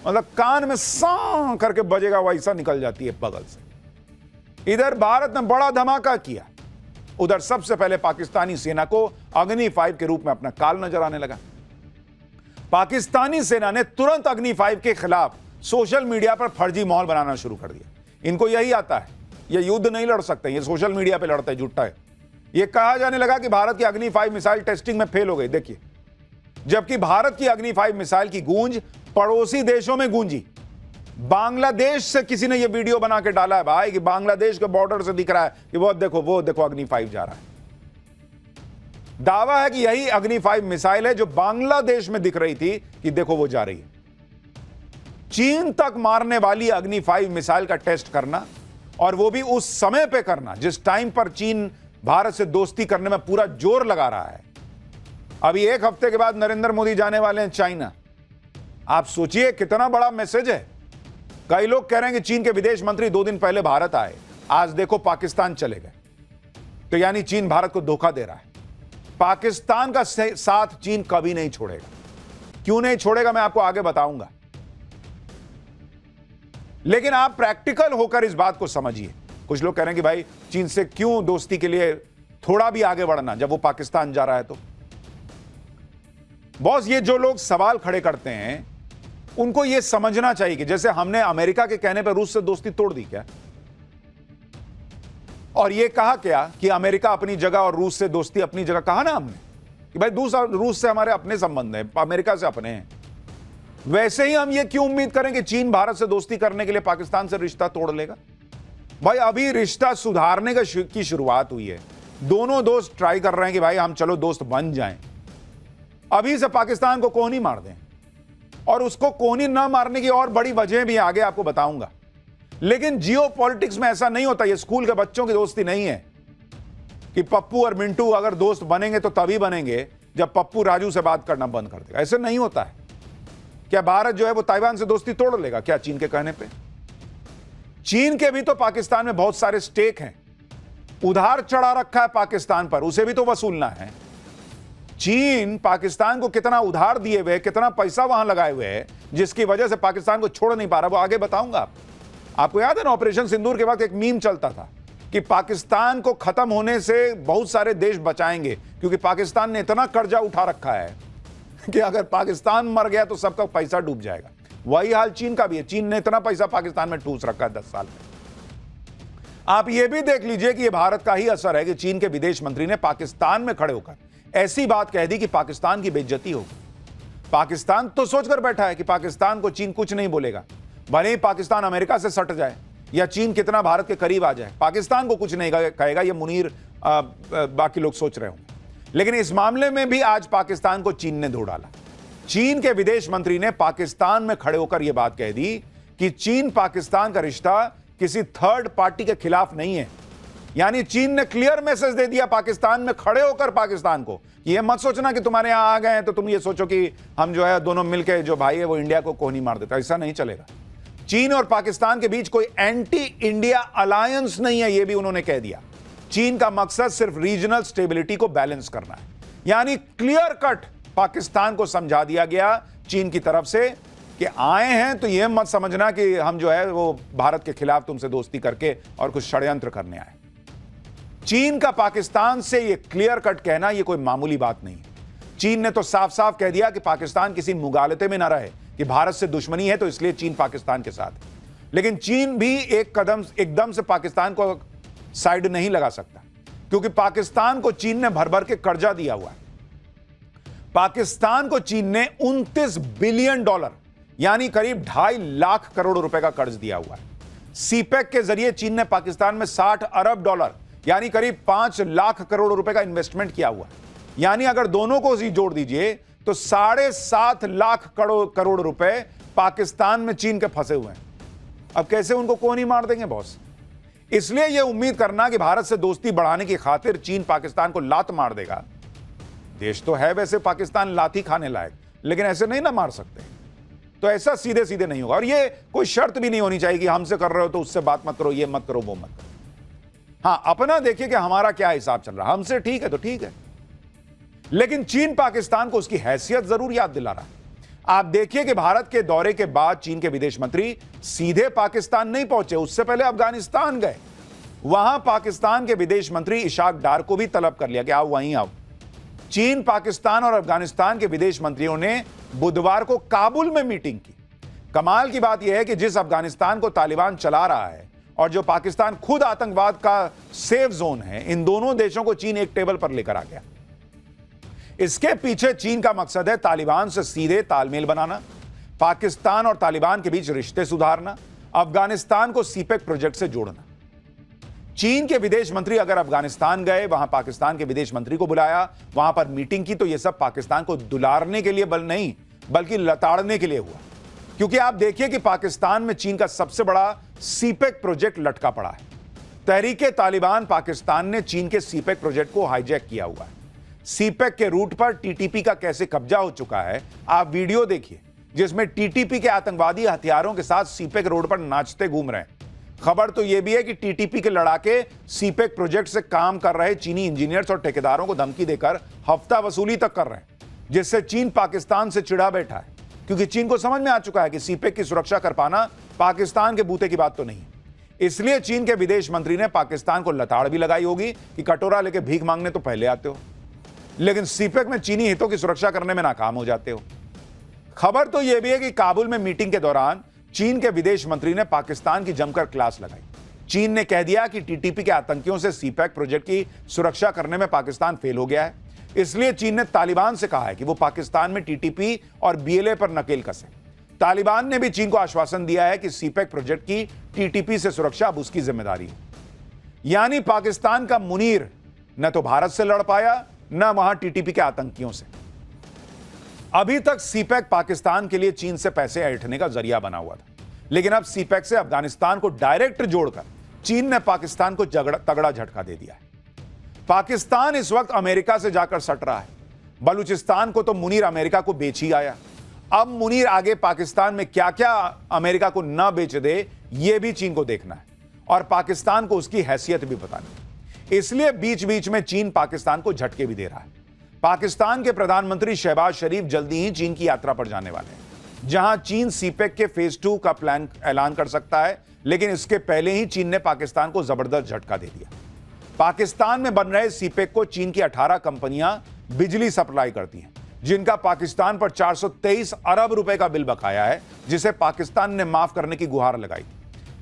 मतलब कान में सा करके बजेगा वैसा निकल जाती है बगल से। इधर भारत ने बड़ा धमाका किया, उधर सबसे पहले पाकिस्तानी सेना को अग्नि 5 के रूप में अपना काल नजर आने लगा। पाकिस्तानी सेना ने तुरंत अग्नि 5 के खिलाफ सोशल मीडिया पर फर्जी माहौल बनाना शुरू कर दिया। इनको यही आता है, ये युद्ध नहीं लड़ सकते, ये सोशल मीडिया पे लड़ते हैं, झूठा है। ये कहा जाने लगा कि भारत की अग्नि 5 मिसाइल टेस्टिंग में फेल हो गई। देखिए, जबकि भारत की अग्नि 5 मिसाइल की गूंज पड़ोसी देशों में गूंजी। बांग्लादेश से किसी ने यह वीडियो बना के डाला है भाई कि बांग्लादेश के बॉर्डर से दिख रहा है कि वो देखो अग्नि 5 जा रहा है। दावा है कि यही अग्नि 5 मिसाइल है जो बांग्लादेश में दिख रही थी कि देखो वो जा रही है। चीन तक मारने वाली अग्नि 5 मिसाइल का टेस्ट करना, और वो भी उस समय पे करना जिस टाइम पर चीन भारत से दोस्ती करने में पूरा जोर लगा रहा है। अभी एक हफ्ते के बाद नरेंद्र मोदी जाने वाले हैं चाइना। आप सोचिए कितना बड़ा मैसेज है। कई लोग कह रहे हैं कि चीन के विदेश मंत्री 2 दिन पहले भारत आए, आज देखो पाकिस्तान चले गए। तो यानी चीन भारत को धोखा दे रहा है। पाकिस्तान का साथ चीन कभी नहीं छोड़ेगा। क्यों नहीं छोड़ेगा मैं आपको आगे बताऊंगा, लेकिन आप प्रैक्टिकल होकर इस बात को समझिए। कुछ लोग कह रहे हैं कि भाई चीन से क्यों दोस्ती के लिए थोड़ा भी आगे बढ़ना जब वो पाकिस्तान जा रहा है। तो बॉस, ये जो लोग सवाल खड़े करते हैं उनको यह समझना चाहिए कि जैसे हमने अमेरिका के कहने पर रूस से दोस्ती तोड़ दी क्या, और यह कहा क्या कि अमेरिका अपनी जगह और रूस से दोस्ती अपनी जगह। कहा ना हमने कि भाई रूस से हमारे अपने संबंध हैं, अमेरिका से अपने हैं। वैसे ही हम ये क्यों उम्मीद करें कि चीन भारत से दोस्ती करने के लिए पाकिस्तान से रिश्ता तोड़ लेगा। भाई अभी रिश्ता सुधारने की शुरुआत हुई है। दोनों दोस्त ट्राई कर रहे हैं कि भाई हम चलो दोस्त बन जाएं। अभी से पाकिस्तान को कोहनी मार दें, और उसको कोहनी ना मारने की और बड़ी वजह भी आगे आपको बताऊंगा। लेकिन जियो पॉलिटिक्स में ऐसा नहीं होता। ये स्कूल के बच्चों की दोस्ती नहीं है कि पप्पू और मिंटू अगर दोस्त बनेंगे तो तभी बनेंगे जब पप्पू राजू से बात करना बंद कर देगा। ऐसे नहीं होता है। क्या भारत जो है वो ताइवान से दोस्ती तोड़ लेगा क्या चीन के कहने पे? चीन के भी तो पाकिस्तान में बहुत सारे स्टेक हैं। उधार चढ़ा रखा है पाकिस्तान पर, उसे भी तो वसूलना है। चीन पाकिस्तान को कितना उधार दिए हुए, कितना पैसा वहां लगाए हुए है, जिसकी वजह से पाकिस्तान को छोड़ नहीं पा रहा। वो आगे बताऊंगा। आपको याद है ना, ऑपरेशन सिंदूर के वक्त एक मीम चलता था कि पाकिस्तान को खत्म होने से बहुत सारे देश बचाएंगे, क्योंकि पाकिस्तान ने इतना कर्जा उठा रखा है कि अगर पाकिस्तान मर गया तो सबका पैसा डूब जाएगा। वही हाल चीन का भी है। चीन ने इतना पैसा पाकिस्तान में ठूस रखा है 10 साल में। आप यह भी देख लीजिए कि यह भारत का ही असर है कि चीन के विदेश मंत्री ने पाकिस्तान में खड़े होकर ऐसी बात कह दी कि पाकिस्तान की बेइज्जती होगी। पाकिस्तान तो सोचकर बैठा है कि पाकिस्तान को चीन कुछ नहीं बोलेगा, भले ही पाकिस्तान अमेरिका से सट जाए या चीन कितना भारत के करीब आ जाए, पाकिस्तान को कुछ नहीं कहेगा। ये मुनीर बाकी लोग सोच रहे होंगे। लेकिन इस मामले में भी आज पाकिस्तान को चीन ने धो डाला। चीन के विदेश मंत्री ने पाकिस्तान में खड़े होकर यह बात कह दी कि चीन पाकिस्तान का रिश्ता किसी थर्ड पार्टी के खिलाफ नहीं है। यानी चीन ने क्लियर मैसेज दे दिया पाकिस्तान में खड़े होकर पाकिस्तान को, ये मत सोचना कि तुम्हारे यहां आ गए हैं तो तुम ये सोचो कि हम जो है दोनों मिलकर जो भाई है वो इंडिया को कोहनी मार देता। ऐसा नहीं चलेगा। चीन और पाकिस्तान के बीच कोई एंटी इंडिया अलायंस नहीं है, यह भी उन्होंने कह दिया। चीन का मकसद सिर्फ रीजनल स्टेबिलिटी को बैलेंस करना है। यानी क्लियर कट पाकिस्तान को समझा दिया गया चीन की तरफ से कि आए हैं तो यह मत समझना कि हम जो है वो भारत के खिलाफ तुमसे दोस्ती करके और कुछ षड्यंत्र करने आए। चीन का पाकिस्तान से यह क्लियर कट कहना यह कोई मामूली बात नहीं है। चीन ने तो साफ साफ कह दिया कि पाकिस्तान किसी मुगालते में ना रहे कि भारत से दुश्मनी है तो इसलिए चीन पाकिस्तान के साथ है। लेकिन चीन भी एकदम से पाकिस्तान को साइड नहीं लगा सकता, क्योंकि पाकिस्तान को चीन ने भर भर के कर्जा दिया हुआ है। पाकिस्तान को चीन ने $29 बिलियन यानी करीब 2.5 लाख करोड़ रुपए का कर्ज दिया हुआ है। सीपेक के जरिए चीन ने पाकिस्तान में $60 अरब यानी करीब 5 लाख करोड़ रुपए का इन्वेस्टमेंट किया हुआ है। यानी अगर दोनों को ही जोड़ दीजिए तो 7.5 लाख करोड़ रुपए पाकिस्तान में चीन के फंसे हुए हैं। अब कैसे उनको कोहनी मार देंगे बॉस? इसलिए यह उम्मीद करना कि भारत से दोस्ती बढ़ाने की खातिर चीन पाकिस्तान को लात मार देगा। देश तो है वैसे पाकिस्तान लात ही खाने लायक, लेकिन ऐसे नहीं ना मार सकते। तो ऐसा सीधे सीधे नहीं होगा। और ये कोई शर्त भी नहीं होनी चाहिए कि हमसे कर रहे हो तो उससे बात मत करो, ये मत करो, वो मत करो। हां, अपना देखिए कि हमारा क्या हिसाब चल रहा है। हमसे ठीक है तो ठीक है, लेकिन चीन पाकिस्तान को उसकी हैसियत जरूर याद दिला रहा है। आप देखिए कि भारत के दौरे के बाद चीन के विदेश मंत्री सीधे पाकिस्तान नहीं पहुंचे, उससे पहले अफगानिस्तान गए। वहां पाकिस्तान के विदेश मंत्री इशाक डार को भी तलब कर लिया कि आओ वहीं आओ। चीन, पाकिस्तान और अफगानिस्तान के विदेश मंत्रियों ने बुधवार को काबुल में मीटिंग की। कमाल की बात यह है कि जिस अफगानिस्तान को तालिबान चला रहा है और जो पाकिस्तान खुद आतंकवाद का सेफ जोन है, इन दोनों देशों को चीन एक टेबल पर लेकर आ गया। इसके पीछे चीन का मकसद है तालिबान से सीधे तालमेल बनाना, पाकिस्तान और तालिबान के बीच रिश्ते सुधारना, अफगानिस्तान को सीपेक प्रोजेक्ट से जोड़ना। चीन के विदेश मंत्री अगर अफगानिस्तान गए, वहां पाकिस्तान के विदेश मंत्री को बुलाया, वहां पर मीटिंग की, तो यह सब पाकिस्तान को दुलारने के लिए नहीं बल्कि लताड़ने के लिए हुआ। क्योंकि आप देखिए कि पाकिस्तान में चीन का सबसे बड़ा सीपेक प्रोजेक्ट लटका पड़ा है। तहरीके तालिबान पाकिस्तान ने चीन के सीपेक प्रोजेक्ट को हाईजैक किया हुआ है। सीपेक के रूट पर टीटीपी का कैसे कब्जा हो चुका है, आप वीडियो देखिए जिसमें टीटीपी के आतंकवादी हथियारों के साथ सीपेक रोड पर नाचते घूम रहे हैं। खबर तो यह भी है कि टीटीपी के लड़ाके सीपेक प्रोजेक्ट से काम कर रहे चीनी इंजीनियर्स और ठेकेदारों को धमकी देकर हफ्ता वसूली तक कर रहे हैं, जिससे चीन पाकिस्तान से चिढ़ा बैठा है। क्योंकि चीन को समझ में आ चुका है कि सीपेक की सुरक्षा कर पाना पाकिस्तान के बूते की बात तो नहीं है। इसलिए चीन के विदेश मंत्री ने पाकिस्तान को लताड़ भी लगाई होगी कि कटोरा लेके भीख मांगने तो पहले आते हो, लेकिन सीपेक में चीनी हितों की सुरक्षा करने में नाकाम हो जाते हो। खबर तो यह भी है कि काबुल में मीटिंग के दौरान चीन के विदेश मंत्री ने पाकिस्तान की जमकर क्लास लगाई। चीन ने कह दिया कि टीटीपी के आतंकियों से सीपेक प्रोजेक्ट की सुरक्षा करने में पाकिस्तान फेल हो गया है। इसलिए चीन ने तालिबान से कहा है कि वो पाकिस्तान में टीटीपी और बीएलए पर नकेल कसे। तालिबान ने भी चीन को आश्वासन दिया है कि सीपेक प्रोजेक्ट की टीटीपी से सुरक्षा अब उसकी जिम्मेदारी है। यानी पाकिस्तान का मुनीर न तो भारत से लड़ पाया, न वहां टीटीपी के आतंकियों से। अभी तक सीपेक पाकिस्तान के लिए चीन से पैसे ऐंठने का जरिया बना हुआ था, लेकिन अब सीपेक से अफगानिस्तान को डायरेक्ट जोड़कर चीन ने पाकिस्तान को तगड़ा झटका दे दिया है। पाकिस्तान इस वक्त अमेरिका से जाकर सट रहा है। बलूचिस्तान को तो मुनीर अमेरिका को बेच ही आया। अब मुनीर आगे पाकिस्तान में क्या क्या अमेरिका को न बेच दे, यह भी चीन को देखना है और पाकिस्तान को उसकी हैसियत भी बतानी। इसलिए बीच बीच में चीन पाकिस्तान को झटके भी दे रहा है। पाकिस्तान के प्रधानमंत्री शहबाज शरीफ जल्दी ही चीन की यात्रा पर जाने वाले हैं, जहां चीन सीपेक के फेज 2 का प्लान ऐलान कर सकता है, लेकिन इसके पहले ही चीन ने पाकिस्तान को जबरदस्त झटका दे दिया। पाकिस्तान में बन रहे सीपेक को चीन की 18 कंपनियां बिजली सप्लाई करती हैं, जिनका पाकिस्तान पर 423 अरब रुपए का बिल बकाया है, जिसे पाकिस्तान ने माफ करने की गुहार लगाई।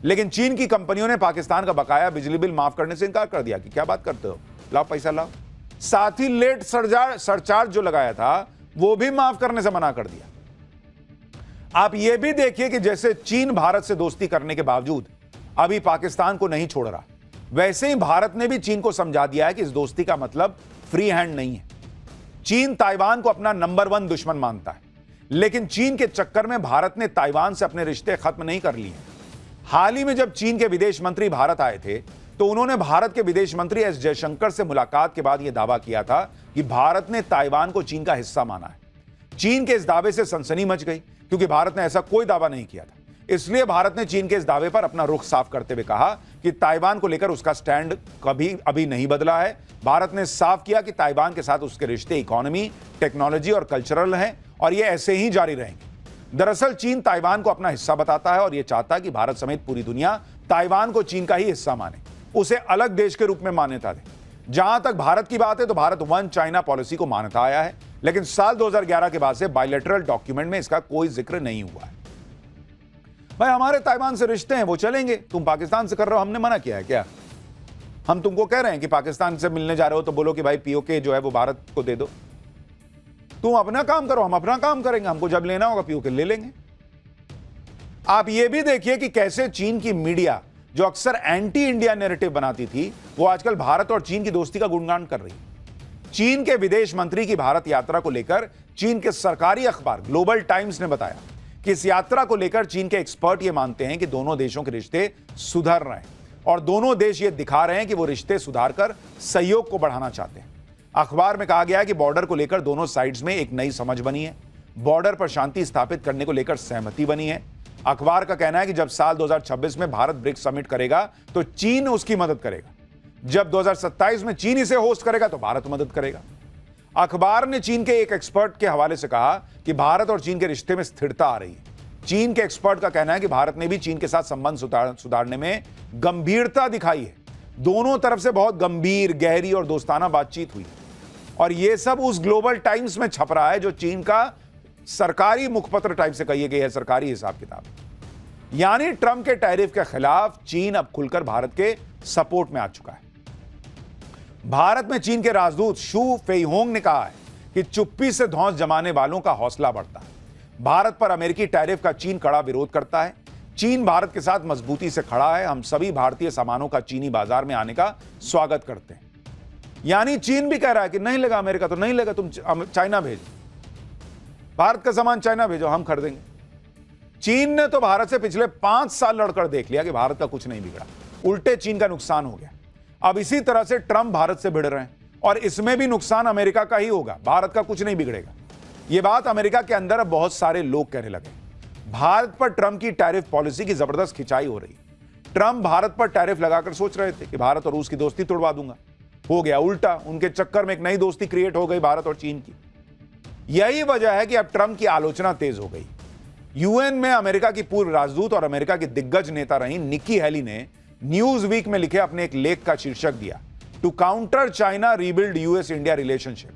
लेकिन चीन की कंपनियों ने पाकिस्तान का बकाया बिजली बिल माफ करने से इनकार कर दिया कि क्या बात करते हो, लाओ पैसा लाओ। साथ ही लेट सरचार्ज जो लगाया था वो भी माफ करने से मना कर दिया। आप यह भी देखिए कि जैसे चीन भारत से दोस्ती करने के बावजूद अभी पाकिस्तान को नहीं छोड़ रहा, वैसे ही भारत ने भी चीन को समझा दिया है कि इस दोस्ती का मतलब फ्री हैंड नहीं है। चीन ताइवान को अपना नंबर 1 दुश्मन मानता है, लेकिन चीन के चक्कर में भारत ने ताइवान से अपने रिश्ते खत्म नहीं कर लिए। हाल ही में जब चीन के विदेश मंत्री भारत आए थे, तो उन्होंने भारत के विदेश मंत्री एस जयशंकर से मुलाकात के बाद यह दावा किया था कि भारत ने ताइवान को चीन का हिस्सा माना है। चीन के इस दावे से सनसनी मच गई, क्योंकि भारत ने ऐसा कोई दावा नहीं किया था। इसलिए भारत ने चीन के इस दावे पर अपना रुख साफ करते हुए कहा कि ताइवान को लेकर उसका स्टैंड कभी अभी नहीं बदला है। भारत ने साफ किया कि ताइवान के साथ उसके रिश्ते इकोनॉमी, टेक्नोलॉजी और कल्चरल हैं और ये ऐसे ही जारी रहेंगे। दरअसल चीन ताइवान को अपना हिस्सा बताता है और यह चाहता है कि भारत समेत पूरी दुनिया ताइवान को चीन का ही हिस्सा माने, उसे अलग देश के रूप में मान्यता दे। जहां तक भारत की बात है तो भारत 1 चाइना पॉलिसी को मान्यता आया है, लेकिन साल 2011 के बाद से बायलैटरल डॉक्यूमेंट में इसका कोई जिक्र नहीं हुआ है। भाई हमारे ताइवान से रिश्ते हैं, वो चलेंगे। तुम पाकिस्तान से कर रहे हो, हमने मना किया है क्या? हम तुमको कह रहे हैं कि पाकिस्तान से मिलने जा रहे हो तो बोलो कि भाई पीओके जो है वो भारत को दे दो। तुम अपना काम करो, हम अपना काम करेंगे। हमको जब लेना होगा पीओके ले लेंगे। आप ये भी देखिए कि कैसे चीन की मीडिया, जो अक्सर एंटी इंडिया नैरेटिव बनाती थी, वो आजकल भारत और चीन की दोस्ती का गुणगान कर रही है। चीन के विदेश मंत्री की भारत यात्रा को लेकर चीन के सरकारी अखबार ग्लोबल टाइम्स ने बताया कि इस यात्रा को लेकर चीन के एक्सपर्ट ये मानते हैं कि दोनों देशों के रिश्ते सुधर रहे हैं और दोनों देश ये दिखा रहे हैं कि वो रिश्ते सुधारकर सहयोग को बढ़ाना चाहते हैं। अखबार में कहा गया है कि बॉर्डर को लेकर दोनों साइड्स में एक नई समझ बनी है, बॉर्डर पर शांति स्थापित करने को लेकर सहमति बनी है। अखबार का कहना है कि जब साल 2026 में भारत ब्रिक्स समिट करेगा तो चीन उसकी मदद करेगा, जब 2027 में चीन इसे होस्ट करेगा तो भारत मदद करेगा। अखबार ने चीन के एक एक्सपर्ट के हवाले से कहा कि भारत और चीन के रिश्ते में स्थिरता आ रही है। चीन के एक्सपर्ट का कहना है कि भारत ने भी चीन के साथ संबंध सुधारने में गंभीरता दिखाई है। दोनों तरफ से बहुत गंभीर, गहरी और दोस्ताना बातचीत हुई और यह सब उस ग्लोबल टाइम्स में छप रहा है जो चीन का सरकारी मुखपत्र टाइप से कही गई है, सरकारी हिसाब किताब। यानी ट्रंप के टैरिफ के खिलाफ चीन अब खुलकर भारत के सपोर्ट में आ चुका है। भारत में चीन के राजदूत शू फेईहोंग ने कहा है कि चुप्पी से धौंस जमाने वालों का हौसला बढ़ता है। भारत पर अमेरिकी टैरिफ का चीन कड़ा विरोध करता है। चीन भारत के साथ मजबूती से खड़ा है। हम सभी भारतीय सामानों का चीनी बाजार में आने का स्वागत करते हैं। यानी चीन भी कह रहा है कि नहीं लगा अमेरिका तो नहीं लगा, तुम चाइना भेजो, भारत का सामान चाइना भेजो, हम खरीदेंगे। चीन ने तो भारत से पिछले 5 साल लड़कर देख लिया कि भारत का कुछ नहीं बिगड़ा, उल्टे चीन का नुकसान हो गया। अब इसी तरह से ट्रंप भारत से भिड़ रहे हैं और इसमें भी नुकसान अमेरिका का ही होगा, भारत का कुछ नहीं बिगड़ेगा। यह बात अमेरिका के अंदर अब बहुत सारे लोग कहने लगे। भारत पर ट्रंप की टैरिफ पॉलिसी की जबरदस्त खिंचाई हो रही। ट्रंप भारत पर टैरिफ लगाकर सोच रहे थे कि भारत और रूस की दोस्ती तोड़वा दूंगा, हो गया उल्टा। उनके चक्कर में एक नई दोस्ती क्रिएट हो गई भारत और चीन की। यही वजह है कि अब ट्रंप की आलोचना तेज हो गई। यूएन में अमेरिका की पूर्व राजदूत और अमेरिका की दिग्गज नेता रही निक्की हेली ने न्यूज वीक में लिखे अपने एक लेख का शीर्षक दिया, to counter China rebuild US India relationship.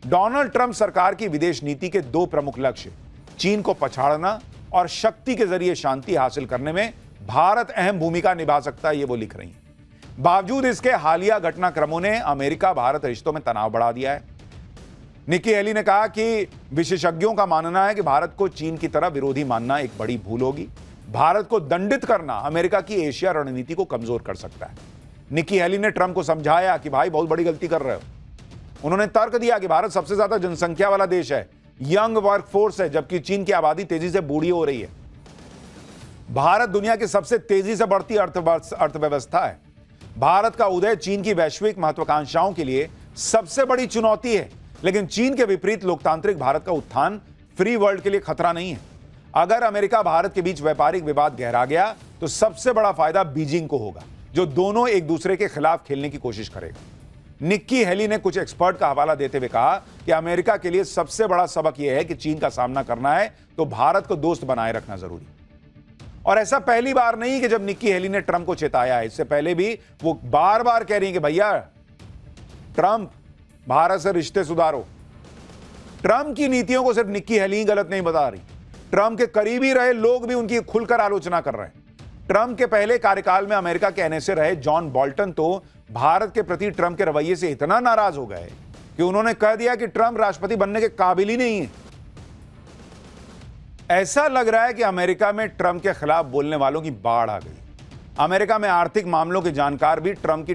Donald Trump सरकार की विदेश नीति के 2 प्रमुख लक्ष्य, चीन को पछाड़ना और शक्ति के जरिए शांति हासिल करने में भारत अहम भूमिका निभा सकता है, ये वो लिख रही हैं। बावजूद इसके हालिया घटनाक्रमों ने अमेरिका भारत रिश्तों में तनाव बढ़ा दिया है। निक्की हेली ने कहा कि विशेषज्ञों का मानना है कि भारत को चीन की तरह विरोधी मानना एक बड़ी भूल होगी। भारत को दंडित करना अमेरिका की एशिया रणनीति को कमजोर कर सकता है। निक्की हेली ने ट्रंप को समझाया कि भाई बहुत बड़ी गलती कर रहे हो। उन्होंने तर्क दिया कि भारत सबसे ज्यादा जनसंख्या वाला देश है, यंग वर्कफोर्स है, जबकि चीन की आबादी तेजी से बूढ़ी हो रही है। भारत दुनिया की सबसे तेजी से बढ़ती अर्थव्यवस्था है। भारत का उदय चीन की वैश्विक महत्वाकांक्षाओं के लिए सबसे बड़ी चुनौती है, लेकिन चीन के विपरीत लोकतांत्रिक भारत का उत्थान फ्री वर्ल्ड के लिए खतरा नहीं है। अगर अमेरिका भारत के बीच व्यापारिक विवाद गहरा गया तो सबसे बड़ा फायदा बीजिंग को होगा, जो दोनों एक दूसरे के खिलाफ खेलने की कोशिश करेगा। निक्की हेली ने कुछ एक्सपर्ट का हवाला देते हुए कहा कि अमेरिका के लिए सबसे बड़ा सबक यह है कि चीन का सामना करना है तो भारत को दोस्त बनाए रखना जरूरी। और ऐसा पहली बार नहीं कि जब निक्की हेली ने ट्रंप को चेताया है, इससे पहले भी वो बार बार कह रही है कि भैया ट्रंप, भारत से रिश्ते सुधारो। ट्रंप की नीतियों को सिर्फ निक्की हेली ही गलत नहीं बता रही, ट्रंप के करीबी रहे लोग भी उनकी खुलकर आलोचना कर रहे हैं। ट्रंप के पहले कार्यकाल में अमेरिका के एनएसए रहे जॉन बोल्टन तो भारत के प्रति ट्रंप के रवैये से इतना नाराज हो गए कि उन्होंने कह दिया कि ट्रंप राष्ट्रपति बनने के काबिल ही नहीं है। ऐसा लग रहा है कि अमेरिका में ट्रंप के खिलाफ बोलने वालों की बाढ़ आ गई। अमेरिका में आर्थिक मामलों के जानकार भी ट्रंप की